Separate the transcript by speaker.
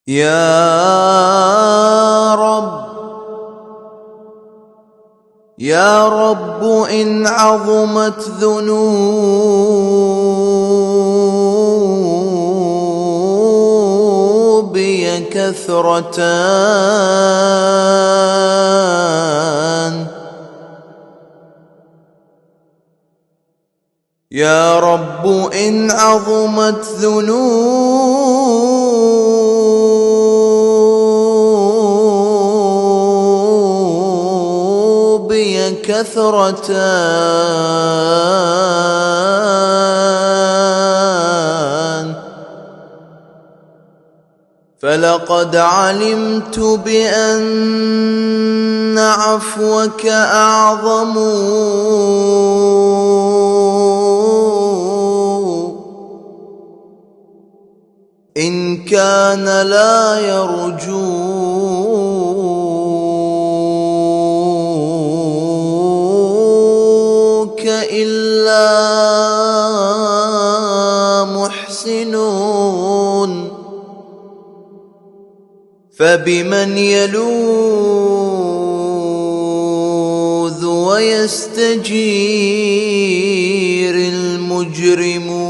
Speaker 1: يا رب إن عظمت ذنوبي كثرة، يا رب إن عظمت ذنوبي كثرة، فلقد علمت بأن عفوك أعظم، إن كان لا يرجوك إلا محسنون، فبمن يلوذ ويستجير المجرمون؟